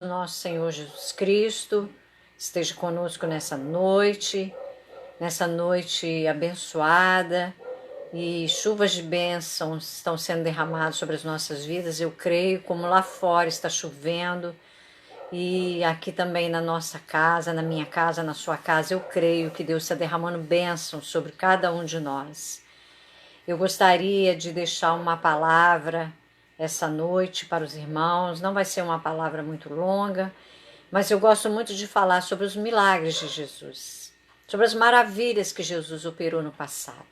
Nosso Senhor Jesus Cristo esteja conosco nessa noite abençoada, e chuvas de bênçãos estão sendo derramadas sobre as nossas vidas. Eu creio, como lá fora está chovendo, e aqui também na nossa casa, na minha casa, na sua casa, eu creio que Deus está derramando bênçãos sobre cada um de nós. Eu gostaria de deixar uma palavra essa noite para os irmãos. Não vai ser uma palavra muito longa, mas eu gosto muito de falar sobre os milagres de Jesus, sobre as maravilhas que Jesus operou no passado.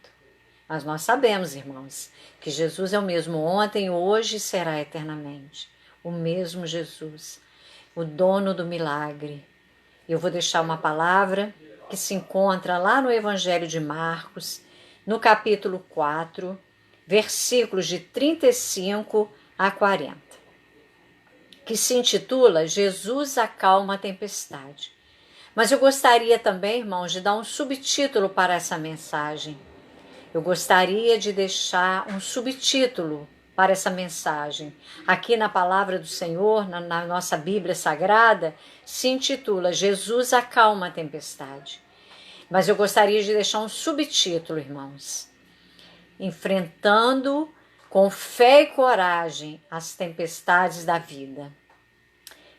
Mas nós sabemos, irmãos, que Jesus é o mesmo ontem, hoje e será eternamente. O mesmo Jesus, o dono do milagre. Eu vou deixar uma palavra que se encontra lá no Evangelho de Marcos, no capítulo 4, versículos de 35 a 40, que se intitula Jesus acalma a tempestade. Mas eu gostaria também, irmãos, de dar um subtítulo para essa mensagem. Eu gostaria de deixar um subtítulo para essa mensagem. Aqui na Palavra do Senhor, na nossa Bíblia Sagrada, se intitula Jesus acalma a tempestade. Mas eu gostaria de deixar um subtítulo, irmãos. Enfrentando com fé e coragem as tempestades da vida.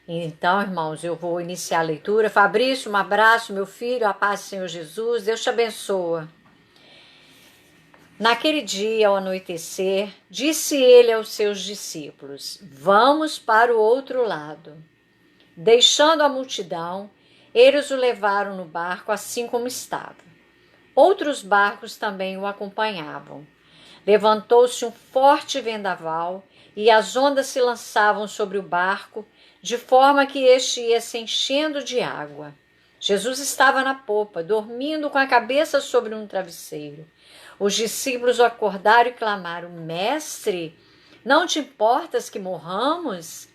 Então, irmãos, eu vou iniciar a leitura. Fabrício, um abraço, meu filho, a paz do Senhor Jesus, Deus te abençoa. Naquele dia, ao anoitecer, disse ele aos seus discípulos: Vamos para o outro lado. Deixando a multidão, eles o levaram no barco assim como estava. Outros barcos também o acompanhavam. Levantou-se um forte vendaval e as ondas se lançavam sobre o barco, de forma que este ia se enchendo de água. Jesus estava na popa, dormindo com a cabeça sobre um travesseiro. Os discípulos o acordaram e clamaram: Mestre, não te importas que morramos?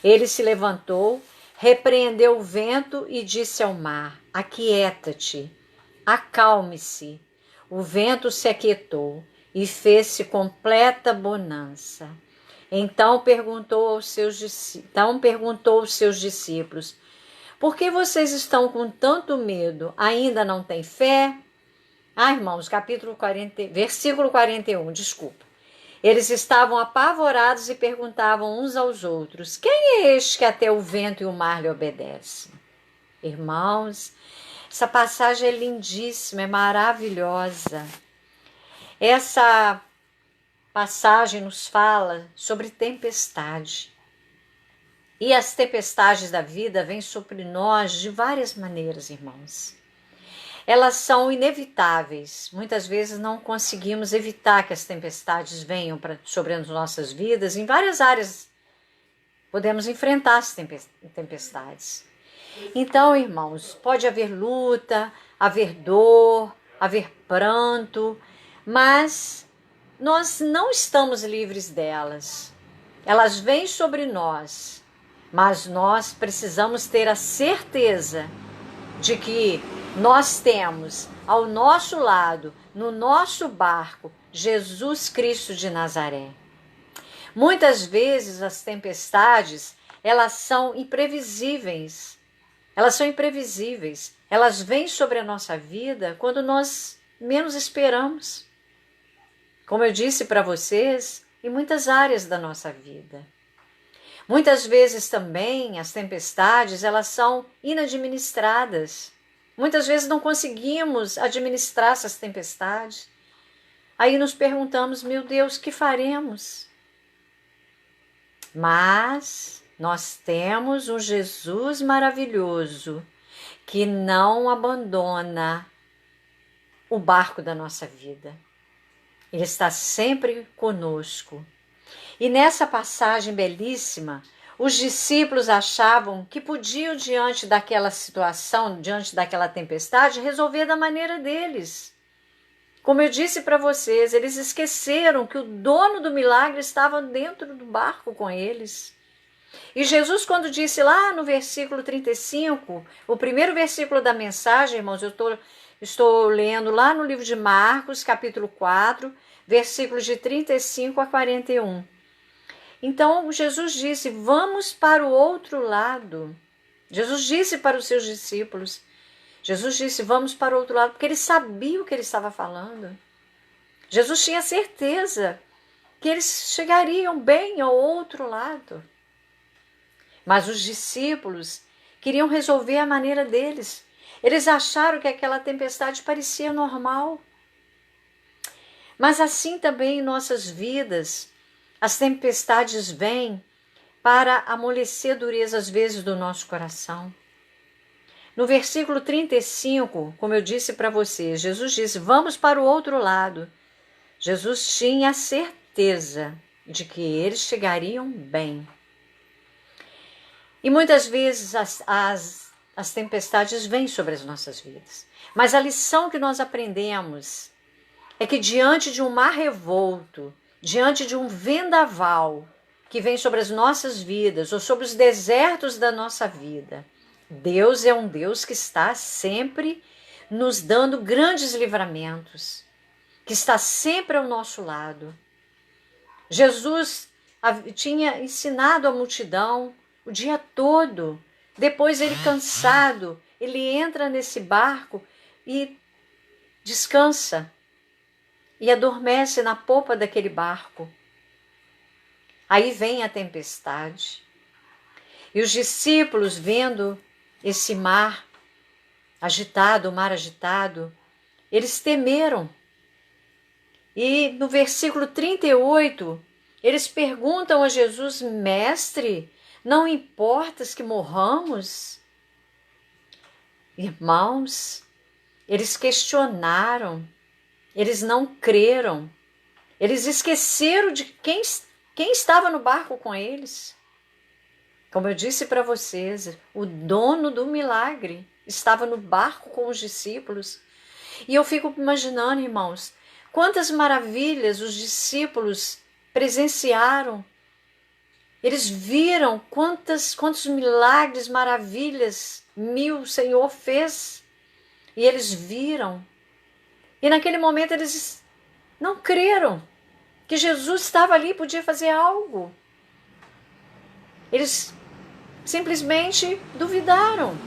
Ele se levantou, repreendeu o vento e disse ao mar: Aquieta-te, acalme-se. O vento se aquietou e fez-se completa bonança. Então perguntou aos seus discípulos: Por que vocês estão com tanto medo? Ainda não têm fé? Irmãos, versículo 41, desculpa. Eles estavam apavorados e perguntavam uns aos outros: Quem é este que até o vento e o mar lhe obedecem? Irmãos, essa passagem é lindíssima, é maravilhosa. Essa passagem nos fala sobre tempestade. E as tempestades da vida vêm sobre nós de várias maneiras, irmãos. Elas são inevitáveis. Muitas vezes não conseguimos evitar que as tempestades venham sobre as nossas vidas. Em várias áreas podemos enfrentar as tempestades. Então, irmãos, pode haver luta, haver dor, haver pranto, mas nós não estamos livres delas. Elas vêm sobre nós, mas nós precisamos ter a certeza de que nós temos ao nosso lado, no nosso barco, Jesus Cristo de Nazaré. Muitas vezes as tempestades, elas são imprevisíveis. Elas vêm sobre a nossa vida quando nós menos esperamos. Como eu disse para vocês, em muitas áreas da nossa vida. Muitas vezes também as tempestades, elas são inadministradas. Muitas vezes não conseguimos administrar essas tempestades. Aí nos perguntamos: meu Deus, o que faremos? Mas nós temos um Jesus maravilhoso que não abandona o barco da nossa vida. Ele está sempre conosco. E nessa passagem belíssima, os discípulos achavam que podiam, diante daquela situação, diante daquela tempestade, resolver da maneira deles. Como eu disse para vocês, eles esqueceram que o dono do milagre estava dentro do barco com eles. E Jesus, quando disse lá no versículo 35, o primeiro versículo da mensagem, irmãos, eu estou lendo lá no livro de Marcos, capítulo 4, versículos de 35 a 41. Então Jesus disse: vamos para o outro lado. Jesus disse para os seus discípulos, Jesus disse: vamos para o outro lado, porque ele sabia o que ele estava falando. Jesus tinha certeza que eles chegariam bem ao outro lado. Mas os discípulos queriam resolver a maneira deles. Eles acharam que aquela tempestade parecia normal. Mas assim também em nossas vidas, as tempestades vêm para amolecer a dureza às vezes do nosso coração. No versículo 35, como eu disse para vocês, Jesus disse: vamos para o outro lado. Jesus tinha a certeza de que eles chegariam bem. E muitas vezes as tempestades vêm sobre as nossas vidas. Mas a lição que nós aprendemos é que diante de um mar revolto, diante de um vendaval que vem sobre as nossas vidas ou sobre os desertos da nossa vida, Deus é um Deus que está sempre nos dando grandes livramentos, que está sempre ao nosso lado. Jesus tinha ensinado a multidão o dia todo. Depois ele, cansado, ele entra nesse barco e descansa e adormece na popa daquele barco. Aí vem a tempestade. E os discípulos, vendo esse mar agitado, o mar agitado, eles temeram. E no versículo 38, eles perguntam a Jesus: mestre, não importas que morramos? Irmãos, eles questionaram, eles não creram, eles esqueceram de quem estava no barco com eles. Como eu disse para vocês, o dono do milagre estava no barco com os discípulos. E eu fico imaginando, irmãos, quantas maravilhas os discípulos presenciaram. Eles viram quantos milagres, maravilhas o Senhor fez. E eles viram. E naquele momento eles não creram que Jesus estava ali e podia fazer algo. Eles simplesmente duvidaram.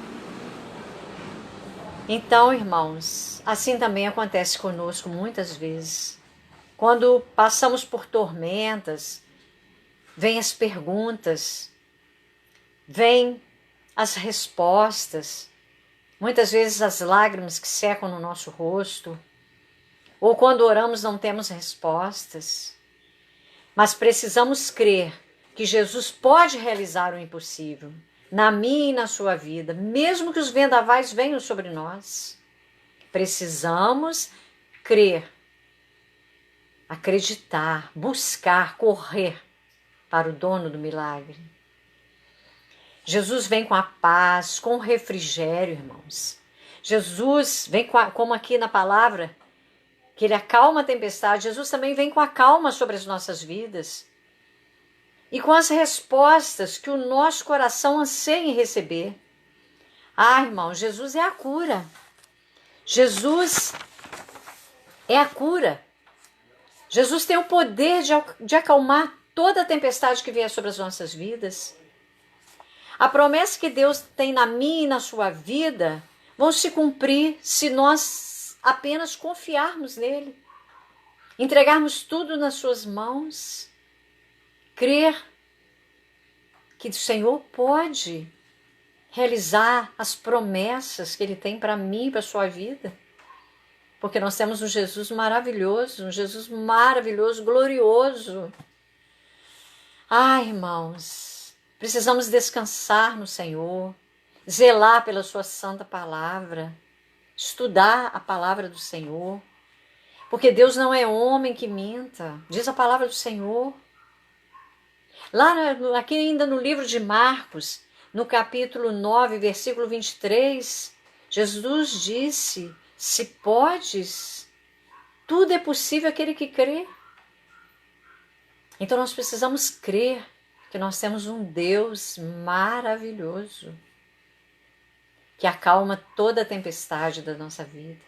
Então, irmãos, assim também acontece conosco muitas vezes. Quando passamos por tormentas, vêm as perguntas, vêm as respostas, muitas vezes as lágrimas que secam no nosso rosto, ou quando oramos não temos respostas. Mas precisamos crer que Jesus pode realizar o impossível, na minha e na sua vida, mesmo que os vendavais venham sobre nós. Precisamos crer, acreditar, buscar, correr para o dono do milagre. Jesus vem com a paz, com o refrigério, irmãos. Jesus vem como aqui na palavra, que ele acalma a tempestade. Jesus também vem com a calma sobre as nossas vidas. E com as respostas que o nosso coração anseia em receber. Ah, irmão, Jesus é a cura. Jesus é a cura. Jesus tem o poder de acalmar toda a tempestade que vier sobre as nossas vidas. A promessa que Deus tem na minha e na sua vida vão se cumprir se nós apenas confiarmos nele, entregarmos tudo nas suas mãos, crer que o Senhor pode realizar as promessas que ele tem para mim e para a sua vida. Porque nós temos um Jesus maravilhoso, glorioso. Ah, irmãos, precisamos descansar no Senhor, zelar pela sua santa palavra, estudar a palavra do Senhor, porque Deus não é homem que minta, diz a palavra do Senhor. Aqui ainda no livro de Marcos, no capítulo 9, versículo 23, Jesus disse: se podes, tudo é possível àquele que crê. Então nós precisamos crer que nós temos um Deus maravilhoso, que acalma toda a tempestade da nossa vida.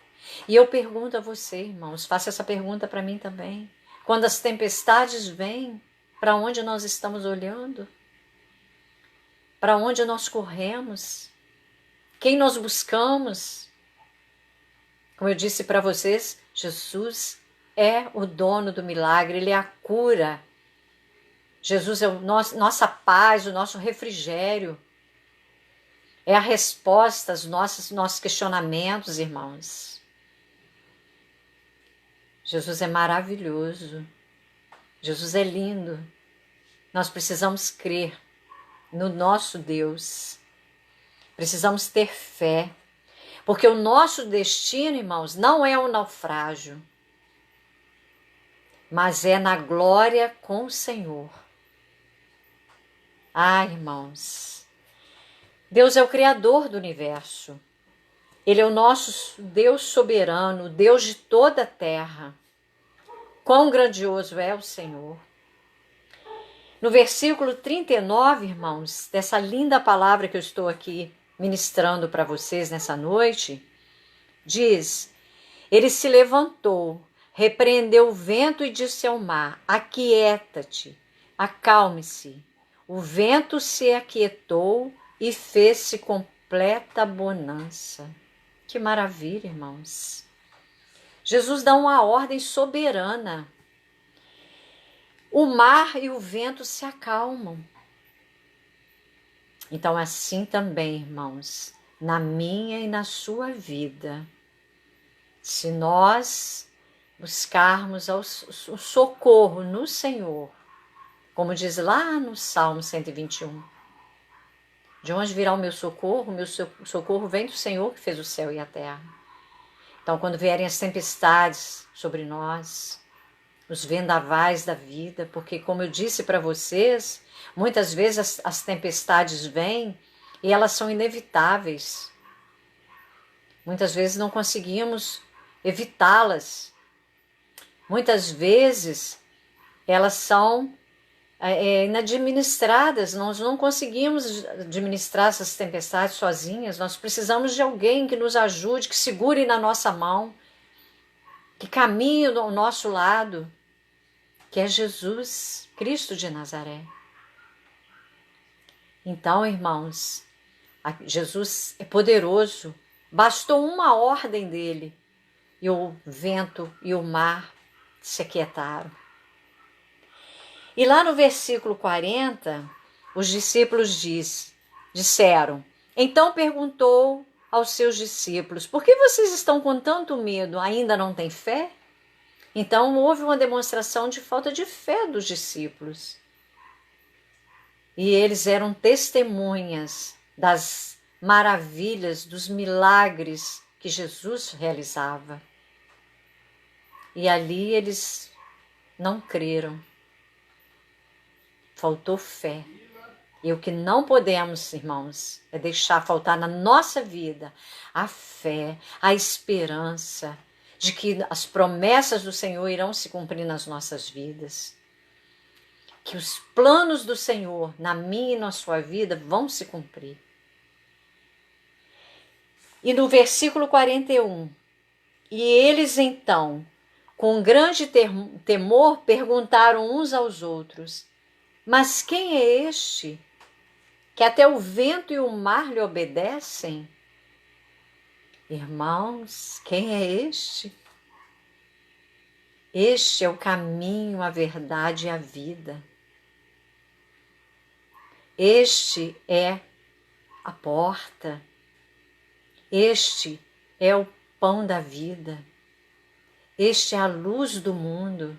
E eu pergunto a você, irmãos, faça essa pergunta para mim também. Quando as tempestades vêm, para onde nós estamos olhando, para onde nós corremos, quem nós buscamos. Como eu disse para vocês, Jesus é o dono do milagre, Ele é a cura. Jesus é nossa paz, o nosso refrigério. É a resposta aos nossos questionamentos, irmãos. Jesus é maravilhoso. Jesus é lindo. Nós precisamos crer no nosso Deus. Precisamos ter fé. Porque o nosso destino, irmãos, não é um naufrágio, mas é na glória com o Senhor. Ah, irmãos, Deus é o Criador do universo. Ele é o nosso Deus soberano, o Deus de toda a terra. Quão grandioso é o Senhor. No versículo 39, irmãos, dessa linda palavra que eu estou aqui ministrando para vocês nessa noite, diz: Ele se levantou, repreendeu o vento e disse ao mar: Aquieta-te, acalme-se. O vento se aquietou e fez-se completa bonança. Que maravilha, irmãos. Jesus dá uma ordem soberana. O mar e o vento se acalmam. Então, assim também, irmãos, na minha e na sua vida, se nós buscarmos o socorro no Senhor, como diz lá no Salmo 121, de onde virá o meu socorro? O meu socorro vem do Senhor que fez o céu e a terra. Então, quando vierem as tempestades sobre nós, os vendavais da vida, porque, como eu disse para vocês, muitas vezes as tempestades vêm e elas são inevitáveis. Muitas vezes não conseguimos evitá-las. Muitas vezes elas são inadministradas, nós não conseguimos administrar essas tempestades sozinhas, nós precisamos de alguém que nos ajude, que segure na nossa mão, que caminhe ao nosso lado, que é Jesus, Cristo de Nazaré. Então, irmãos, Jesus é poderoso, bastou uma ordem dele e o vento e o mar se aquietaram. E lá no versículo 40, os discípulos disseram: Então perguntou aos seus discípulos: Por que vocês estão com tanto medo? Ainda não têm fé? Então houve uma demonstração de falta de fé dos discípulos. E eles eram testemunhas das maravilhas, dos milagres que Jesus realizava. E ali eles não creram. Faltou fé. E o que não podemos, irmãos, é deixar faltar na nossa vida a fé, a esperança de que as promessas do Senhor irão se cumprir nas nossas vidas. Que os planos do Senhor na minha e na sua vida vão se cumprir. E no versículo 41, e eles então, com grande temor, perguntaram uns aos outros: Mas quem é este, que até o vento e o mar lhe obedecem? Irmãos, quem é este? Este é o caminho, a verdade e a vida. Este é a porta. Este é o pão da vida. Este é a luz do mundo.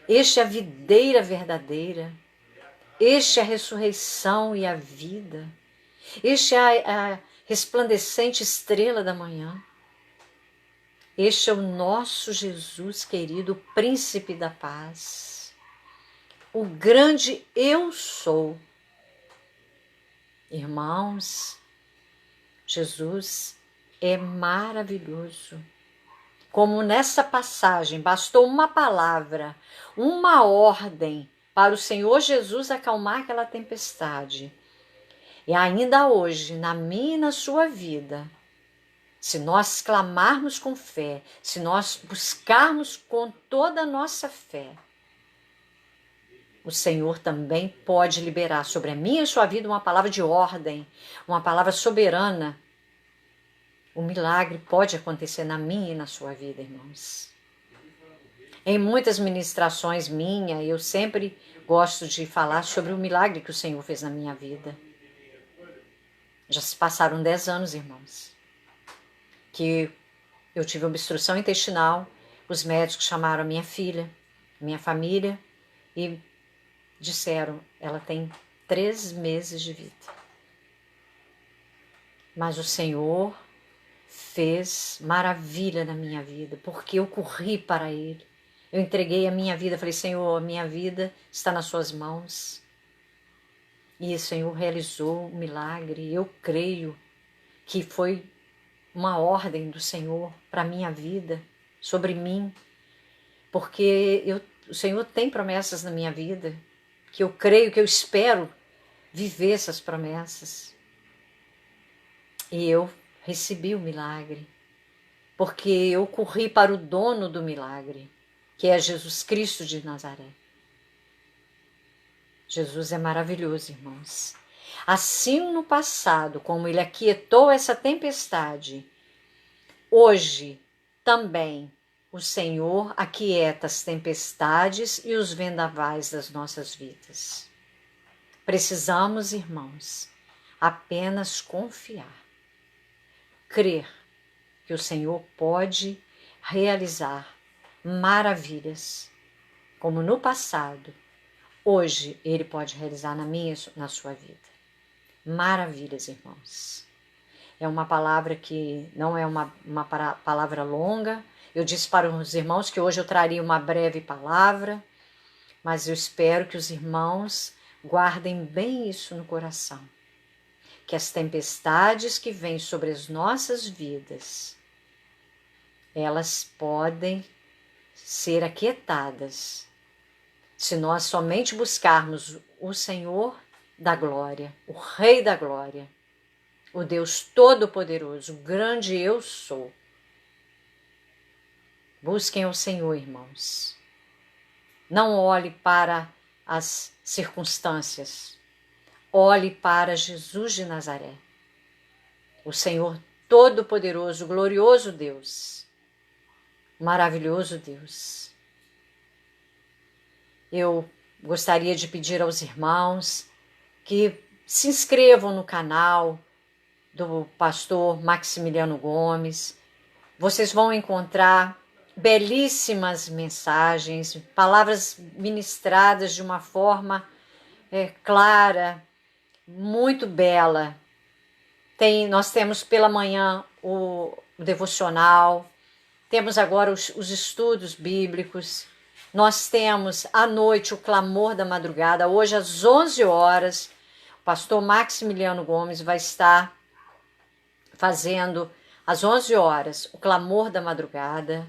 Este é a videira verdadeira. Este é a ressurreição e a vida. Este é a resplandecente estrela da manhã. Este é o nosso Jesus querido, o príncipe da paz. O grande eu sou. Irmãos, Jesus é maravilhoso. Como nessa passagem bastou uma palavra, uma ordem para o Senhor Jesus acalmar aquela tempestade. E ainda hoje, na minha e na sua vida, se nós clamarmos com fé, se nós buscarmos com toda a nossa fé, o Senhor também pode liberar sobre a minha e a sua vida uma palavra de ordem, uma palavra soberana. O milagre pode acontecer na minha e na sua vida, irmãos. Em muitas ministrações minhas, eu sempre gosto de falar sobre o milagre que o Senhor fez na minha vida. Já se passaram 10 anos, irmãos, que eu tive obstrução intestinal. Os médicos chamaram a minha filha, minha família, e disseram, ela tem 3 meses de vida. Mas o Senhor fez maravilha na minha vida, porque eu corri para Ele. Eu entreguei a minha vida, falei, Senhor, a minha vida está nas suas mãos. E o Senhor realizou um milagre. Eu creio que foi uma ordem do Senhor para a minha vida, sobre mim, porque o Senhor tem promessas na minha vida, que eu creio, que eu espero viver essas promessas. E eu recebi o milagre, porque eu corri para o dono do milagre, que é Jesus Cristo de Nazaré. Jesus é maravilhoso, irmãos. Assim no passado, como Ele aquietou essa tempestade, hoje também o Senhor aquieta as tempestades e os vendavais das nossas vidas. Precisamos, irmãos, apenas confiar, crer que o Senhor pode realizar maravilhas, como no passado, hoje Ele pode realizar na minha e na sua vida. Maravilhas, irmãos. É uma palavra que não é uma palavra longa. Eu disse para os irmãos que hoje eu traria uma breve palavra, mas eu espero que os irmãos guardem bem isso no coração. Que as tempestades que vêm sobre as nossas vidas, elas podem ser aquietadas se nós somente buscarmos o Senhor da glória, o Rei da glória, o Deus Todo-Poderoso, o grande eu sou. Busquem o Senhor, irmãos. Não olhe para as circunstâncias. Olhe para Jesus de Nazaré, o Senhor Todo-Poderoso, glorioso Deus, maravilhoso Deus. Eu gostaria de pedir aos irmãos que se inscrevam no canal do pastor Maximiliano Gomes. Vocês vão encontrar belíssimas mensagens, palavras ministradas de uma forma clara, muito bela. Nós temos pela manhã o devocional, temos agora os estudos bíblicos, nós temos à noite o clamor da madrugada. Hoje às 11 horas, o pastor Maximiliano Gomes vai estar fazendo às 11 horas o clamor da madrugada.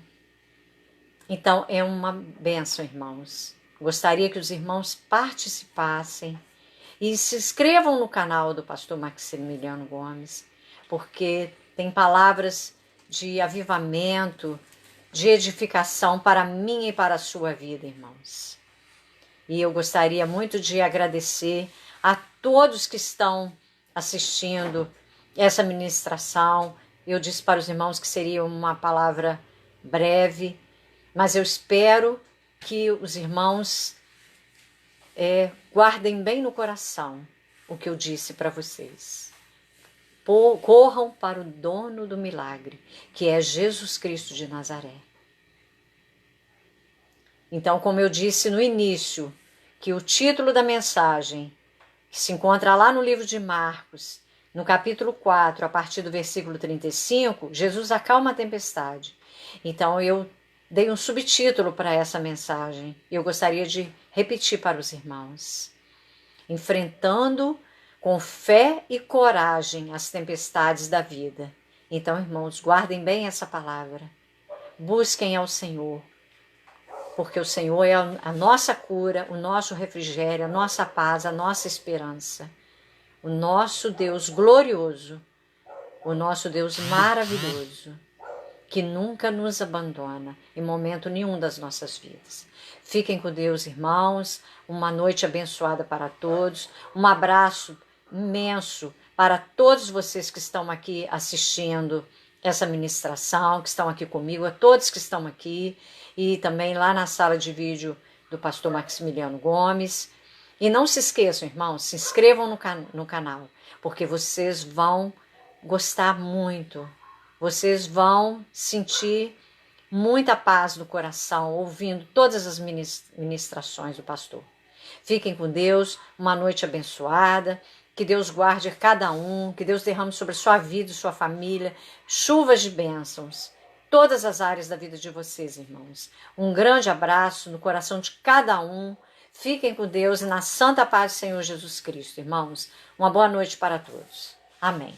Então é uma bênção, irmãos. Gostaria que os irmãos participassem e se inscrevam no canal do pastor Maximiliano Gomes, porque tem palavras de avivamento, de edificação para mim e para a sua vida, irmãos. E eu gostaria muito de agradecer a todos que estão assistindo essa ministração. Eu disse para os irmãos que seria uma palavra breve, mas eu espero que os irmãos guardem bem no coração o que eu disse para vocês. Corram para o dono do milagre, que é Jesus Cristo de Nazaré. Então, como eu disse no início, que o título da mensagem, que se encontra lá no livro de Marcos, no capítulo 4, a partir do versículo 35, Jesus acalma a tempestade. Então, eu dei um subtítulo para essa mensagem. Eu gostaria de repetir para os irmãos. Enfrentando com fé e coragem as tempestades da vida. Então, irmãos, guardem bem essa palavra. Busquem ao Senhor, porque o Senhor é a nossa cura, o nosso refrigério, a nossa paz, a nossa esperança. O nosso Deus glorioso, o nosso Deus maravilhoso, que nunca nos abandona em momento nenhum das nossas vidas. Fiquem com Deus, irmãos. Uma noite abençoada para todos. Um abraço imenso para todos vocês que estão aqui assistindo essa ministração, que estão aqui comigo, a todos que estão aqui e também lá na sala de vídeo do pastor Maximiliano Gomes. E não se esqueçam, irmãos, se inscrevam no canal, porque vocês vão gostar muito. Vocês vão sentir muita paz no coração, ouvindo todas as ministrações do pastor. Fiquem com Deus, uma noite abençoada, que Deus guarde cada um, que Deus derrame sobre a sua vida e sua família, chuvas de bênçãos, todas as áreas da vida de vocês, irmãos. Um grande abraço no coração de cada um. Fiquem com Deus e na santa paz do Senhor Jesus Cristo, irmãos. Uma boa noite para todos. Amém.